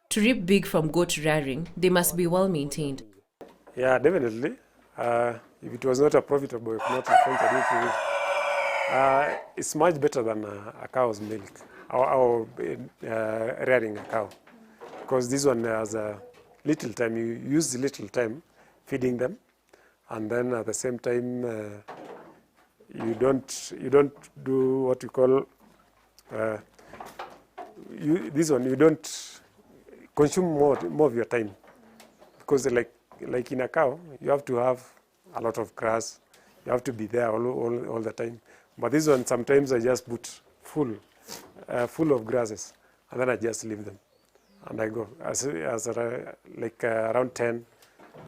To reap big from goat rearing, they must be well maintained. Yeah, definitely. If it was not a profitable, if not ventured into it, it's much better than a cow's milk or rearing a cow, because this one has a little time. You use little time feeding them, and then at the same time you don't do what you call this one. You don't consume more of your time, because like in a cow, you have to have a lot of grass. You have to be there all the time. But this one, sometimes I just put full of grasses, and then I just leave them, and I go around 10.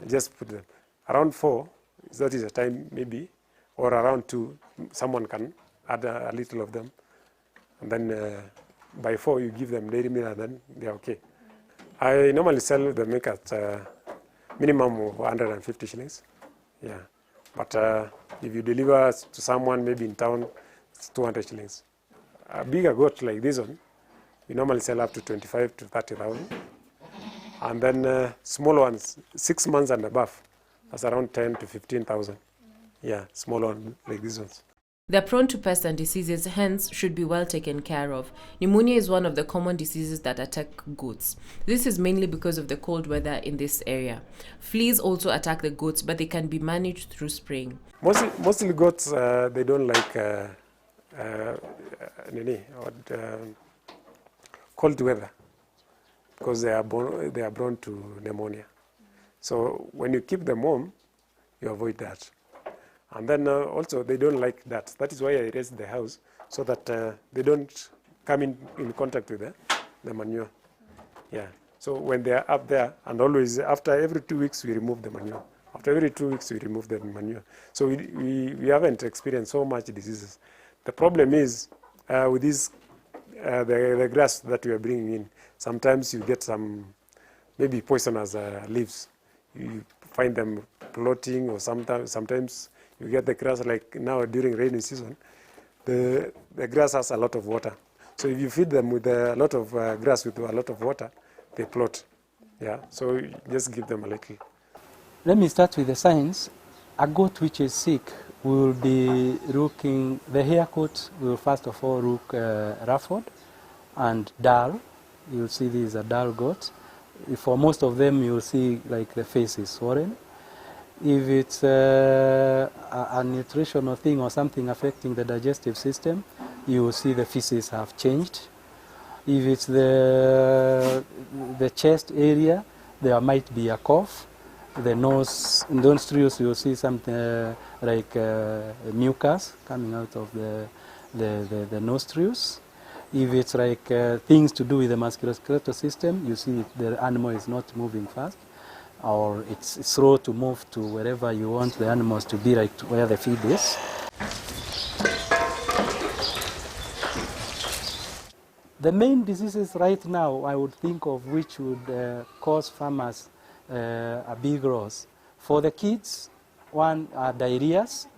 I just put them around 4. That is a time maybe, or around 2. Someone can add a little of them, and then by 4 you give them dairy milk, and then they're okay. I normally sell the milk at minimum of 150 shillings. Yeah. But if you deliver to someone maybe in town, it's 200 shillings. A bigger goat like this one, we normally sell up to 25 to 30,000. And then small ones, 6 months and above, that's around 10 to 15,000. Yeah, small one like these ones. They're prone to pests and diseases, hence should be well taken care of. Pneumonia is one of the common diseases that attack goats. This is mainly because of the cold weather in this area. Fleas also attack the goats, but they can be managed through spraying. Mostly goats, they don't like cold weather, because they are prone to pneumonia. So when you keep them warm, you avoid that. And then also they don't like that. That is why I raised the house, so that they don't come in contact with the manure. Yeah. So when they are up there, and always after every 2 weeks we remove the manure. After every 2 weeks we remove the manure. So we haven't experienced so much diseases. The problem is with this the grass that we are bringing in. Sometimes you get some maybe poisonous leaves. You find them floating, or sometimes you get the grass, like now during rainy season, the grass has a lot of water. So if you feed them with a lot of grass with a lot of water, they float. Yeah, so you just give them a little. Let me start with the signs. A goat which is sick will be looking, the hair coat will first of all look ruffled and dull. You'll see this is a dull goat. For most of them, you'll see like the face is swollen. If it's a nutritional thing or something affecting the digestive system, you will see the feces have changed. If it's the chest area, there might be a cough. The nostrils, you'll see something like mucus coming out of the nostrils. If it's like things to do with the musculoskeletal system, you see the animal is not moving fast, or it's slow to move to wherever you want the animals to be, like where the feed is. The main diseases right now I would think of which would cause farmers a big loss. For the kids, one are diarrheas,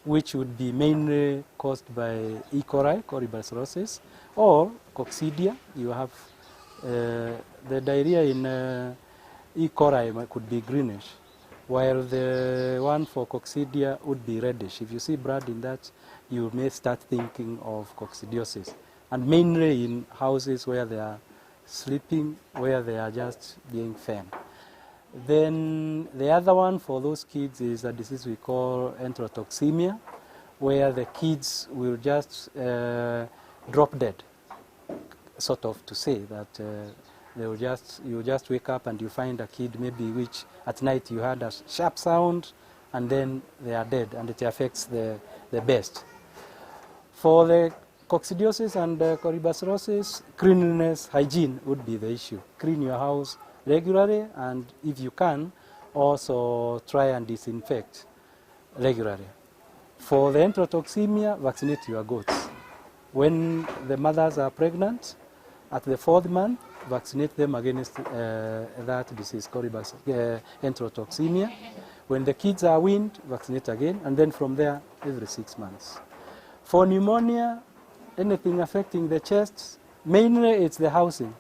which would be mainly caused by E. coli, Corybacillosis, or coccidia. You have the diarrhea in E. coli could be greenish, while the one for coccidia would be reddish. If you see blood in that, you may start thinking of coccidiosis. And mainly in houses where they are sleeping, where they are just being fed. Then the other one for those kids is a disease we call enterotoxemia, where the kids will just drop dead, sort of to say that you just wake up and you find a kid maybe which at night you heard a sharp sound and then they are dead, and it affects the best. For the coccidiosis and corybacillosis, cleanliness, hygiene would be the issue. Clean your house regularly, and if you can, also try and disinfect regularly. For the enterotoxemia, vaccinate your goats. When the mothers are pregnant, at the 4th month, vaccinate them against that disease called enterotoxemia. When the kids are weaned, vaccinate again, and then from there, every 6 months. For pneumonia, anything affecting the chest, mainly it's the housing.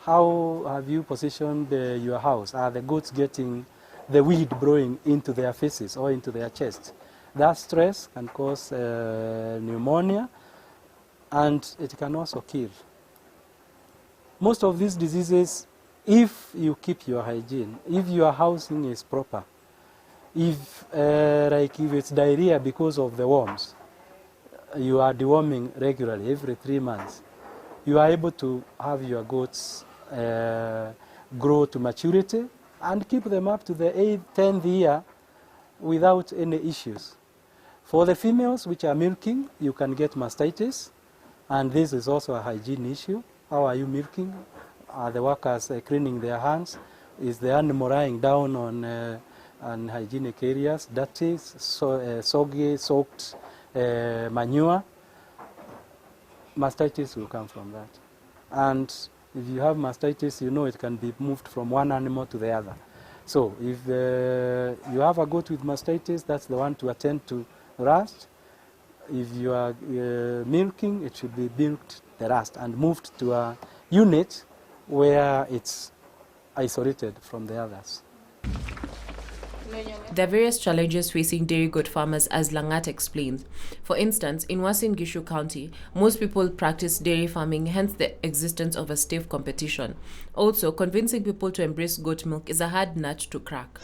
How have you positioned your house? Are the goats getting the weed blowing into their faces or into their chest? That stress can cause pneumonia, and it can also kill. Most of these diseases, if you keep your hygiene, if your housing is proper, if it's diarrhea because of the worms, you are deworming regularly every 3 months, you are able to have your goats grow to maturity and keep them up to the 8th, 10th year without any issues. For the females which are milking, you can get mastitis, and this is also a hygiene issue. How are you milking? Are the workers cleaning their hands? Is the animal lying down on unhygienic areas, dirty, soggy, soaked manure? Mastitis will come from that. And if you have mastitis, you know it can be moved from one animal to the other. So if you have a goat with mastitis, that's the one to attend to rust. If you are milking, it should be milked the rust and moved to a unit where it's isolated from the others. There are various challenges facing dairy goat farmers, as Langat explains. For instance, in Uasin Gishu County, most people practice dairy farming, hence the existence of a stiff competition. Also, convincing people to embrace goat milk is a hard nut to crack.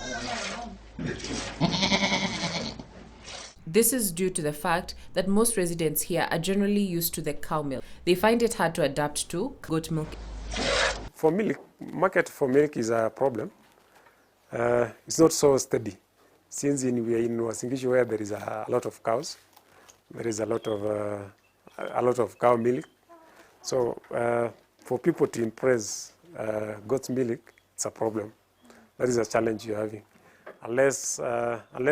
This is due to the fact that most residents here are generally used to the cow milk. They find it hard to adapt to goat milk. For milk, market for milk is a problem. It's not so steady. Since we are in Uasin Gishu where there is a lot of cows, there is a lot of cow milk. So for people to impress goat milk, it's a problem. That is a challenge you're having. Unless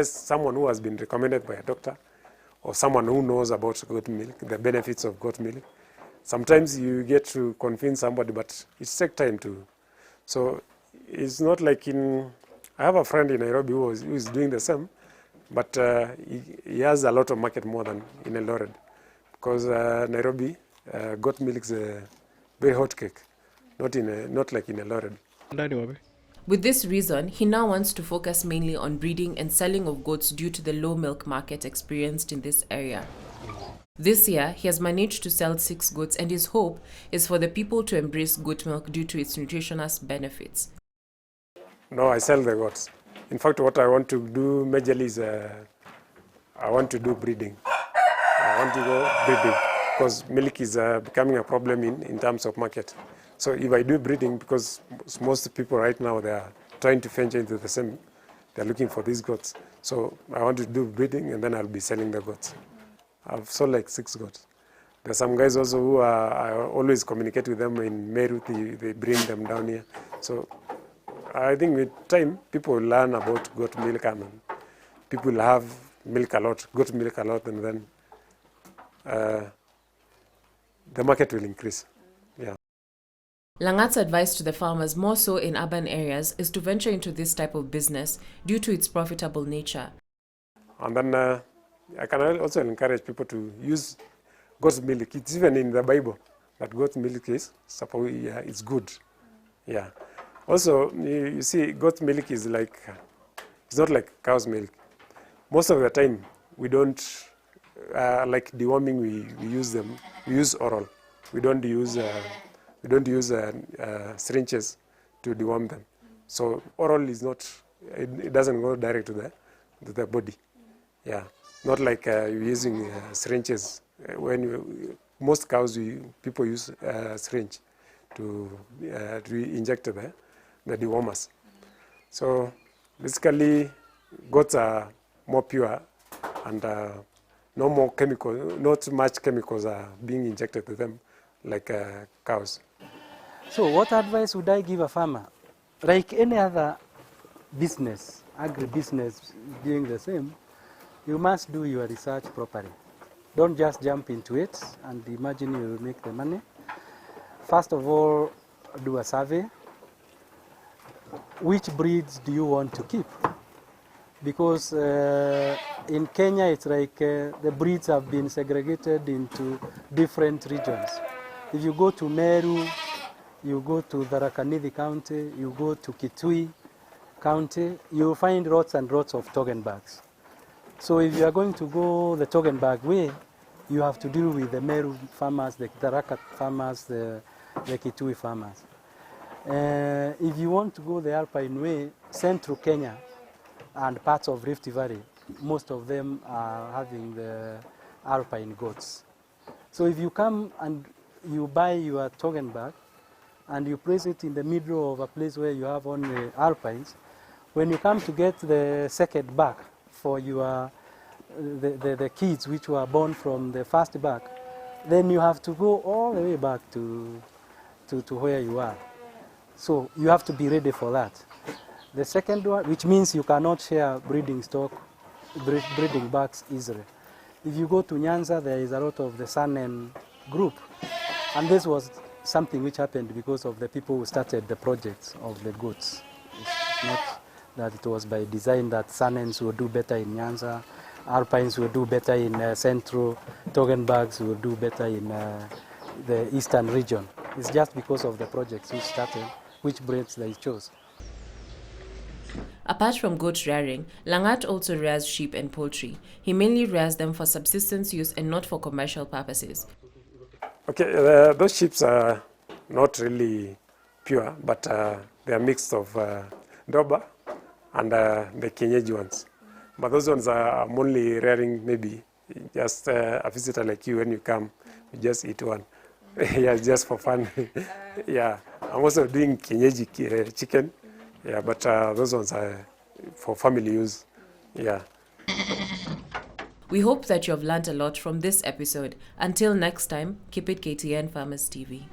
someone who has been recommended by a doctor or someone who knows about goat milk, the benefits of goat milk. Sometimes you get to convince somebody, but it takes time to. So it's not like I have a friend in Nairobi who is doing the same, but he has a lot of market more than in Eldoret, because Nairobi goat milk is a very hot cake, not like in Eldoret. With this reason, he now wants to focus mainly on breeding and selling of goats due to the low milk market experienced in this area. This year, he has managed to sell 6 goats, and his hope is for the people to embrace goat milk due to its nutritious benefits. No, I sell the goats. In fact, what I want to do majorly is I want to do breeding. I want to go breeding because milk is becoming a problem in terms of market. So if I do breeding, because most people right now, they are trying to venture into the same, they're looking for these goats. So I want to do breeding, and then I'll be selling the goats. I've sold like 6 goats. There's some guys also who I always communicate with them in Meru, they bring them down here. So I think with time, people will learn about goat milk, and people will have milk a lot, goat milk a lot, and then the market will increase. Yeah. Langat's advice to the farmers, more so in urban areas, is to venture into this type of business due to its profitable nature. And then I can also encourage people to use goat's milk. It's even in the Bible that goat milk is it's good. Yeah. Also, you see, goat milk is like, it's not like cow's milk. Most of the time, we don't, like deworming, we use them, we use oral. We don't use syringes to deworm them. So oral is not, it doesn't go direct to the body. Yeah, not like you're using syringes. Most cows, people use syringe to inject the dewormers. So basically, goats are more pure and no more chemical, not much chemicals are being injected to them like cows. So what advice would I give a farmer? Like any other business, agribusiness doing the same, you must do your research properly. Don't just jump into it and imagine you will make the money. First of all, do a survey. Which breeds do you want to keep? Because in Kenya, it's like the breeds have been segregated into different regions. If you go to Meru, you go to Tharaka Nithi County, you go to Kitui County, you'll find lots and lots of Toggenburgs. So if you are going to go the Toggenburg way, you have to deal with the Meru farmers, the Tharaka farmers, the Kitui farmers. If you want to go the Alpine way, central Kenya and parts of Rift Valley, most of them are having the Alpine goats. So if you come and you buy your Toggenburg and you place it in the middle of a place where you have only Alpines, when you come to get the second bag for your the kids which were born from the first bag, then you have to go all the way back to where you are. So you have to be ready for that. The second one, which means you cannot share breeding stock, breeding bags easily. If you go to Nyanza, there is a lot of the Sanen group, and this was something which happened because of the people who started the projects of the goats. It's not that it was by design that Sanens will do better in Nyanza, Alpines will do better in Central, Toggenburgs will do better in the Eastern region. It's just because of the projects which started, which breeds they chose. Apart from goat rearing, Langat also rears sheep and poultry. He mainly rears them for subsistence use and not for commercial purposes. Okay, those sheep are not really pure, but they are mixed of Doba and the Kienyeji ones. But those ones I'm only rearing maybe just a visitor like you, when you come, you just eat one. Yeah, just for fun. Yeah, I'm also doing Kienyeji chicken. Yeah, but those ones are for family use. Yeah. We hope that you have learned a lot from this episode. Until next time, keep it KTN Farmers TV.